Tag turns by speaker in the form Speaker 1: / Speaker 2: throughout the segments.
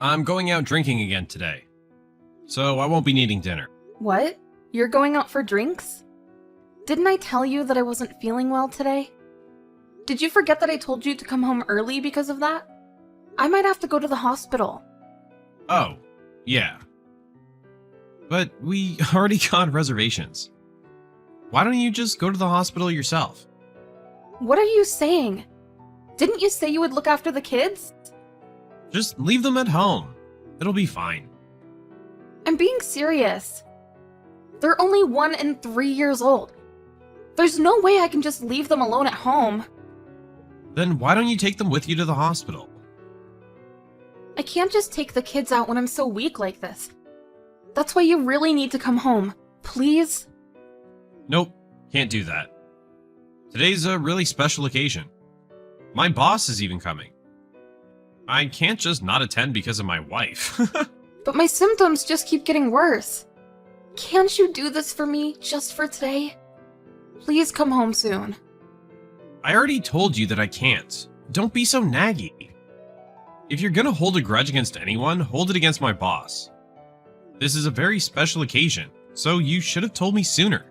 Speaker 1: I'm going out drinking again today, so I won't be needing dinner.
Speaker 2: What? You're going out for drinks? Didn't I tell you that I wasn't feeling well today? Did you forget that I told you to come home early because of that? I might have to go to the hospital.
Speaker 1: Oh, yeah. But we already got reservations. Why don't you just go to the hospital yourself?
Speaker 2: What are you saying? Didn't you say you would look after the kids?
Speaker 1: Just leave them at home. It'll be fine.
Speaker 2: I'm being serious. They're only 1 and 3 years old. There's no way I can just leave them alone at home.
Speaker 1: Then why don't you take them with you to the hospital?
Speaker 2: I can't just take the kids out when I'm so weak like this. That's why you really need to come home. Please?
Speaker 1: Nope, can't do that. Today's a really special occasion. My boss is even coming. I can't just not attend because of my wife.
Speaker 2: But my symptoms just keep getting worse. Can't you do this for me, just for today? Please come home soon.
Speaker 1: I already told you that I can't. Don't be so naggy. If you're gonna hold a grudge against anyone, hold it against my boss. This is a very special occasion, so you should have told me sooner.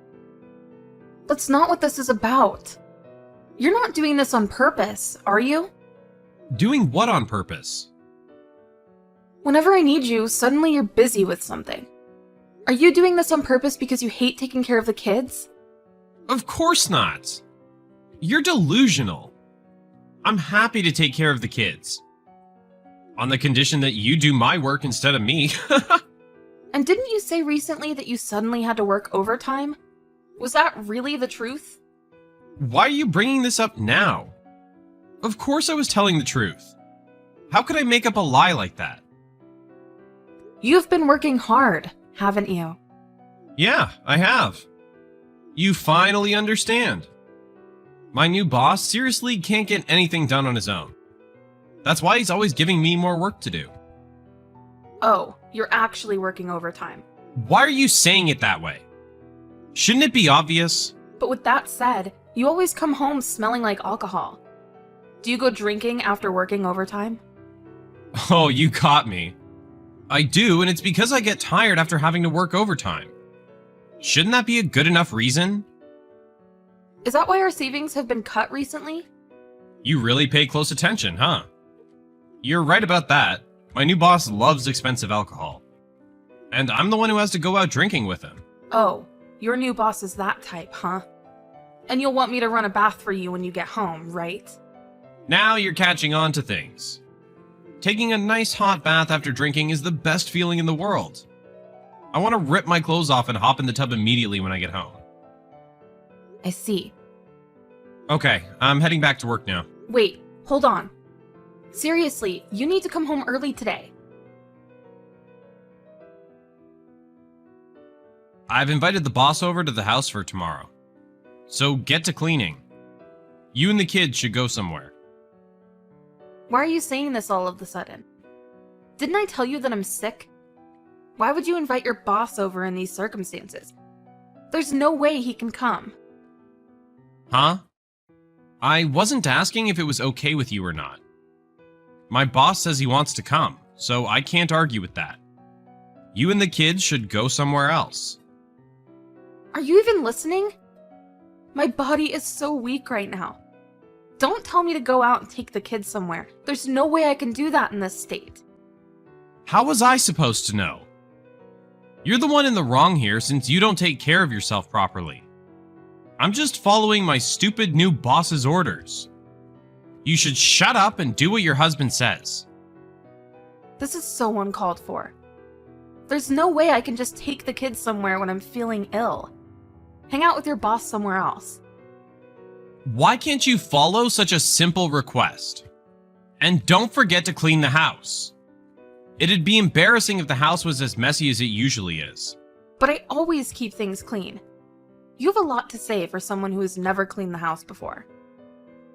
Speaker 2: That's not what this is about. You're not doing this on purpose, are you?
Speaker 1: Doing what on purpose?
Speaker 2: Whenever I need you, suddenly you're busy with something. Are you doing this on purpose because you hate taking care of the kids?
Speaker 1: Of course not. You're delusional. I'm happy to take care of the kids. On the condition that you do my work instead of me.
Speaker 2: And didn't you say recently that you suddenly had to work overtime? Was that really the truth?
Speaker 1: Why are you bringing this up now? Of course I was telling the truth. How could I make up a lie like that?
Speaker 2: You've been working hard, haven't you?
Speaker 1: Yeah, I have. You finally understand. My new boss seriously can't get anything done on his own. That's why he's always giving me more work to do.
Speaker 2: Oh, you're actually working overtime.
Speaker 1: Why are you saying it that way? Shouldn't it be obvious?
Speaker 2: But with that said, you always come home smelling like alcohol. Do you go drinking after working overtime?
Speaker 1: Oh, you caught me. I do, and it's because I get tired after having to work overtime. Shouldn't that be a good enough reason?
Speaker 2: Is that why our savings have been cut recently?
Speaker 1: You really pay close attention, huh? You're right about that. My new boss loves expensive alcohol. And I'm the one who has to go out drinking with him.
Speaker 2: Oh, your new boss is that type, huh? And you'll want me to run a bath for you when you get home, right?
Speaker 1: Now you're catching on to things. Taking a nice hot bath after drinking is the best feeling in the world. I want to rip my clothes off and hop in the tub immediately when I get home.
Speaker 2: I see.
Speaker 1: Okay, I'm heading back to work now.
Speaker 2: Wait, hold on. Seriously, you need to come home early today.
Speaker 1: I've invited the boss over to the house for tomorrow. So get to cleaning. You and the kids should go somewhere.
Speaker 2: Why are you saying this all of a sudden? Didn't I tell you that I'm sick? Why would you invite your boss over in these circumstances? There's no way he can come.
Speaker 1: Huh? I wasn't asking if it was okay with you or not. My boss says he wants to come, so I can't argue with that. You and the kids should go somewhere else.
Speaker 2: Are you even listening? My body is so weak right now. Don't tell me to go out and take the kids somewhere. There's no way I can do that in this state.
Speaker 1: How was I supposed to know? You're the one in the wrong here since you don't take care of yourself properly. I'm just following my stupid new boss's orders. You should shut up and do what your husband says.
Speaker 2: This is so uncalled for. There's no way I can just take the kids somewhere when I'm feeling ill. Hang out with your boss somewhere else.
Speaker 1: Why can't you follow such a simple request? And don't forget to clean the house. It'd be embarrassing if the house was as messy as it usually is.
Speaker 2: But I always keep things clean. You have a lot to say for someone who has never cleaned the house before.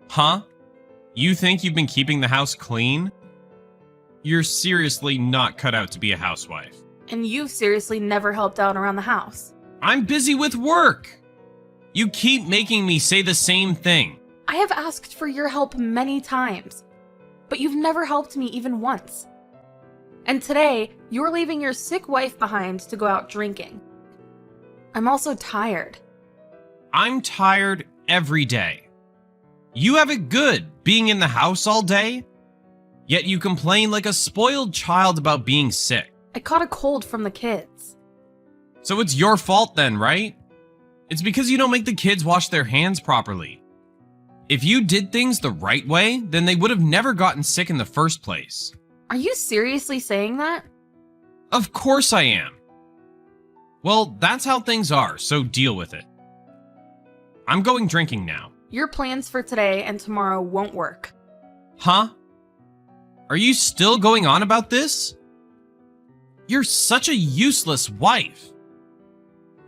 Speaker 1: Huh? You think you've been keeping the house clean? You're seriously not cut out to be a housewife.
Speaker 2: And you've seriously never helped out around the house.
Speaker 1: I'm busy with work. You keep making me say the same thing.
Speaker 2: I have asked for your help many times, but you've never helped me even once. And today, you're leaving your sick wife behind to go out drinking. I'm also tired.
Speaker 1: I'm tired every day. You have it good being in the house all day, yet you complain like a spoiled child about being sick.
Speaker 2: I caught a cold from the kids.
Speaker 1: So it's your fault then, right? It's because you don't make the kids wash their hands properly. If you did things the right way, then they would have never gotten sick in the first place.
Speaker 2: Are you seriously saying that?
Speaker 1: Of course I am. Well, that's how things are, so deal with it. I'm going drinking now.
Speaker 2: Your plans for today and tomorrow won't work.
Speaker 1: Huh? Are you still going on about this? You're such a useless wife.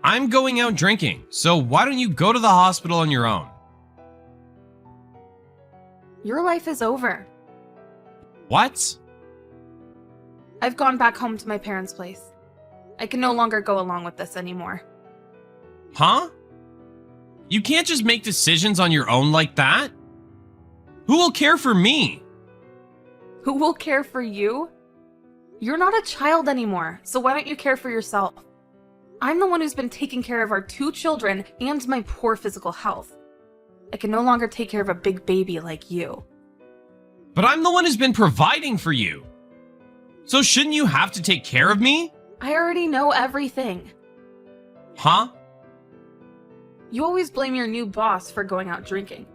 Speaker 1: I'm going out drinking, so why don't you go to the hospital on your own?
Speaker 2: Your life is over.
Speaker 1: What?
Speaker 2: I've gone back home to my parents' place. I can no longer go along with this anymore.
Speaker 1: Huh? You can't just make decisions on your own like that. Who will care for me?
Speaker 2: Who will care for you? You're not a child anymore, so why don't you care for yourself? I'm the one who's been taking care of our 2 children and my poor physical health. I can no longer take care of a big baby like you.
Speaker 1: But I'm the one who's been providing for you. So shouldn't you have to take care of me?
Speaker 2: I already know everything.
Speaker 1: Huh?
Speaker 2: You always blame your new boss for going out drinking.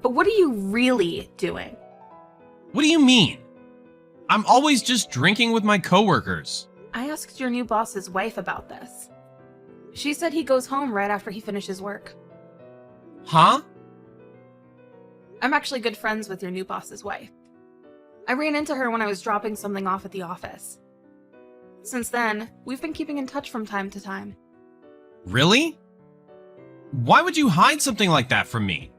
Speaker 2: But what are you really doing?
Speaker 1: What do you mean? I'm always just drinking with my coworkers.
Speaker 2: I asked your new boss's wife about this. She said he goes home right after he finishes work.
Speaker 1: Huh?
Speaker 2: I'm actually good friends with your new boss's wife. I ran into her when I was dropping something off at the office. Since then, we've been keeping in touch from time to time.
Speaker 1: Really? Why would you hide something like that from me?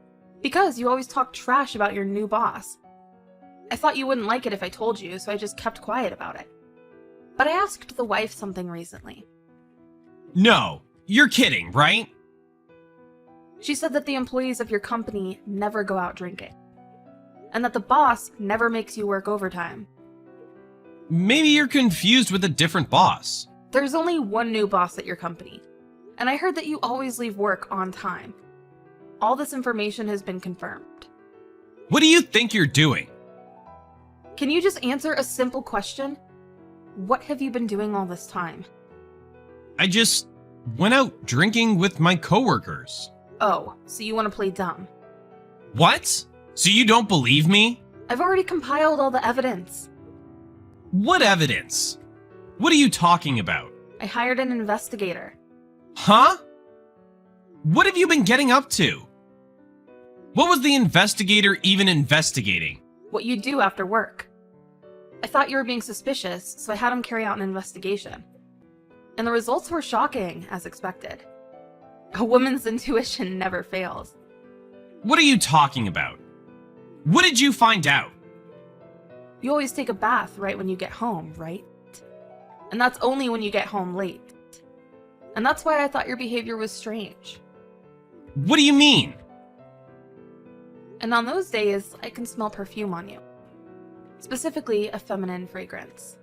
Speaker 2: Because you always talk trash about your new boss. I thought you wouldn't like it if I told you, so I just kept quiet about it. But I asked the wife something recently.
Speaker 1: No, you're kidding, right?
Speaker 2: She said that the employees of your company never go out drinking. And that the boss never makes you work overtime.
Speaker 1: Maybe you're confused with a different boss.
Speaker 2: There's only one new boss at your company. And I heard that you always leave work on time. All this information has been confirmed.
Speaker 1: What do you think you're doing?
Speaker 2: Can you just answer a simple question? What have you been doing all this time?
Speaker 1: I just went out drinking with my coworkers.
Speaker 2: Oh, so you want to play dumb.
Speaker 1: What? So you don't believe me?
Speaker 2: I've already compiled all the evidence.
Speaker 1: What evidence? What are you talking about?
Speaker 2: I hired an investigator.
Speaker 1: Huh? What have you been getting up to? What was the investigator even investigating?
Speaker 2: What you do after work. I thought you were being suspicious, so I had him carry out an investigation. And the results were shocking, as expected. A woman's intuition never fails.
Speaker 1: What are you talking about? What did you find out?
Speaker 2: You always take a bath right when you get home, right? And that's only when you get home late. And that's why I thought your behavior was strange.
Speaker 1: What do you mean?
Speaker 2: And on those days, I can smell perfume on you. Specifically, a feminine fragrance.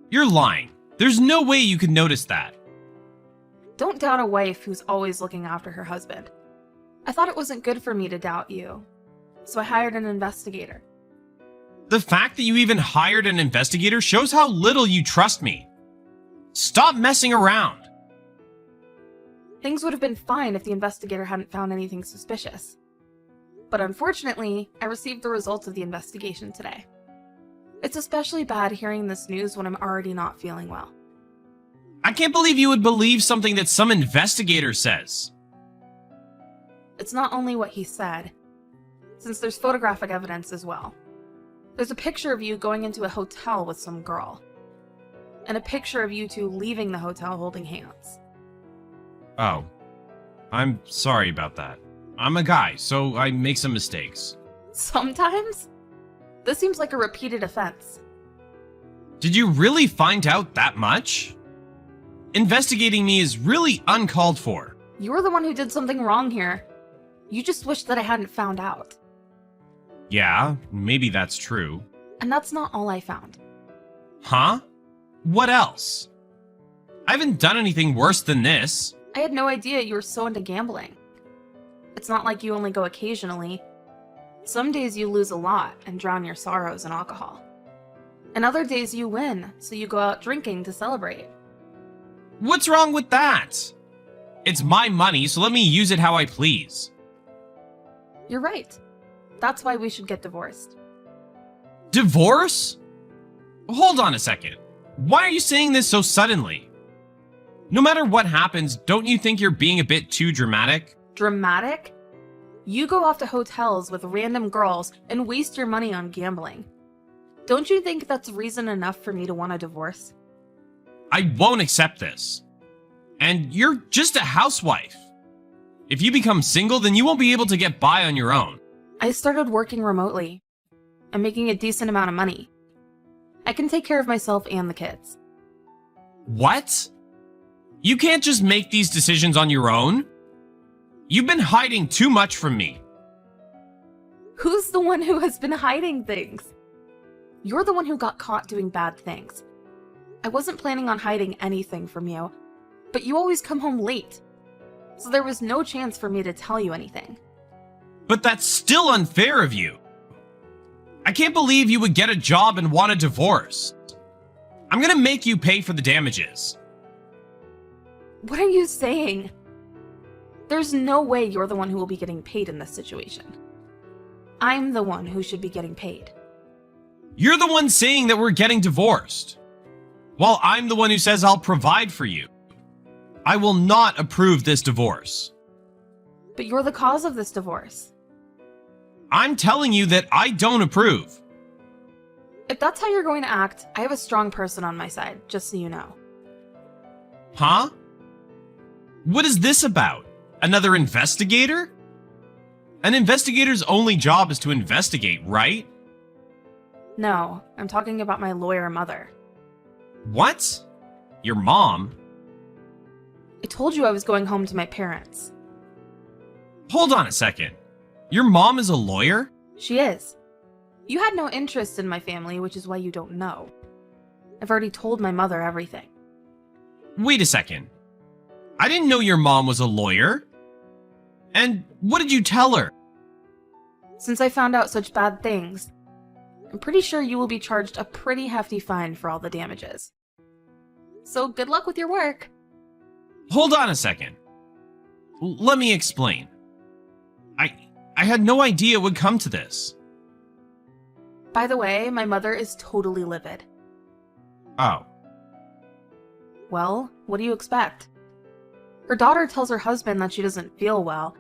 Speaker 1: You're lying. There's no way you could notice that.
Speaker 2: Don't doubt a wife who's always looking after her husband. I thought it wasn't good for me to doubt you, so I hired an investigator.
Speaker 1: The fact that you even hired an investigator shows how little you trust me. Stop messing around.
Speaker 2: Things would have been fine if the investigator hadn't found anything suspicious. But unfortunately, I received the results of the investigation today. It's especially bad hearing this news when I'm already not feeling well.
Speaker 1: I can't believe you would believe something that some investigator says.
Speaker 2: It's not only what he said, since there's photographic evidence as well. There's a picture of you going into a hotel with some girl, and a picture of you two leaving the hotel holding hands.
Speaker 1: Oh, I'm sorry about that. I'm a guy, so I make some mistakes.
Speaker 2: Sometimes? This seems like a repeated offense.
Speaker 1: Did you really find out that much? Investigating me is really uncalled for.
Speaker 2: You're the one who did something wrong here. You just wish that I hadn't found out.
Speaker 1: Yeah, maybe that's true.
Speaker 2: And that's not all I found.
Speaker 1: Huh? What else? I haven't done anything worse than this.
Speaker 2: I had no idea you were so into gambling. It's not like you only go occasionally. Some days you lose a lot and drown your sorrows in alcohol. And other days you win, so you go out drinking to celebrate.
Speaker 1: What's wrong with that? It's my money, so let me use it how I please.
Speaker 2: You're right. That's why we should get divorced.
Speaker 1: Divorce? Hold on a second. Why are you saying this so suddenly? No matter what happens, don't you think you're being a bit too dramatic?
Speaker 2: Dramatic? You go off to hotels with random girls and waste your money on gambling. Don't you think that's reason enough for me to want a divorce?
Speaker 1: I won't accept this. And you're just a housewife. If you become single, then you won't be able to get by on your own.
Speaker 2: I started working remotely. I'm making a decent amount of money. I can take care of myself and the kids.
Speaker 1: What? You can't just make these decisions on your own? You've been hiding too much from me.
Speaker 2: Who's the one who has been hiding things? You're the one who got caught doing bad things. I wasn't planning on hiding anything from you, but you always come home late, so there was no chance for me to tell you anything.
Speaker 1: But that's still unfair of you. I can't believe you would get a job and want a divorce. I'm gonna make you pay for the damages.
Speaker 2: What are you saying? There's no way you're the one who will be getting paid in this situation. I'm the one who should be getting paid.
Speaker 1: You're the one saying that we're getting divorced, while I'm the one who says I'll provide for you. I will not approve this divorce.
Speaker 2: But you're the cause of this divorce.
Speaker 1: I'm telling you that I don't approve.
Speaker 2: If that's how you're going to act, I have a strong person on my side, just so you know.
Speaker 1: Huh? What is this about? Another investigator? An investigator's only job is to investigate, right?
Speaker 2: No, I'm talking about my lawyer mother.
Speaker 1: What? Your mom?
Speaker 2: I told you I was going home to my parents.
Speaker 1: Hold on a second. Your mom is a lawyer?
Speaker 2: She is. You had no interest in my family, which is why you don't know. I've already told my mother everything.
Speaker 1: Wait a second. I didn't know your mom was a lawyer. And what did you tell her?
Speaker 2: Since I found out such bad things, I'm pretty sure you will be charged a pretty hefty fine for all the damages. So good luck with your work.
Speaker 1: Hold on a second. Let me explain. I had no idea it would come to this.
Speaker 2: By the way, my mother is totally livid.
Speaker 1: Oh.
Speaker 2: Well, what do you expect? Her daughter tells her husband that she doesn't feel well,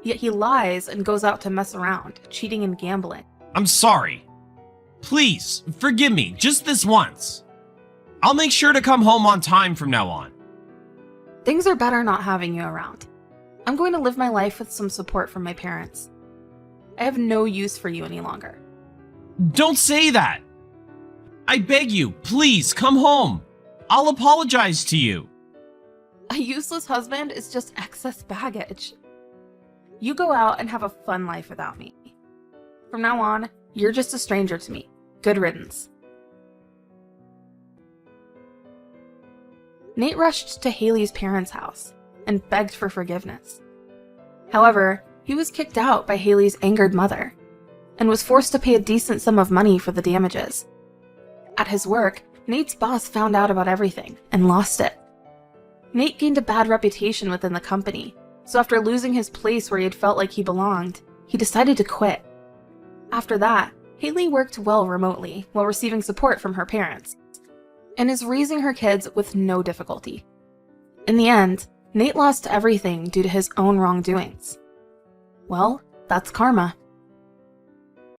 Speaker 2: yet he lies and goes out to mess around, cheating and gambling.
Speaker 1: I'm sorry. Please, forgive me, just this once. I'll make sure to come home on time from now on.
Speaker 2: Things are better not having you around. I'm going to live my life with some support from my parents. I have no use for you any longer.
Speaker 1: Don't say that. I beg you, please come home. I'll apologize to you.
Speaker 2: A useless husband is just excess baggage. You go out and have a fun life without me. From now on, you're just a stranger to me. Good riddance. Nate rushed to Haley's parents' house and begged for forgiveness. However, he was kicked out by Haley's angered mother and was forced to pay a decent sum of money for the damages. At his work, Nate's boss found out about everything and lost it. Nate gained a bad reputation within the company, so after losing his place where he had felt like he belonged, he decided to quit. After that, Haley worked well remotely while receiving support from her parents, and is raising her kids with no difficulty. In the end, Nate lost everything due to his own wrongdoings. Well, that's karma.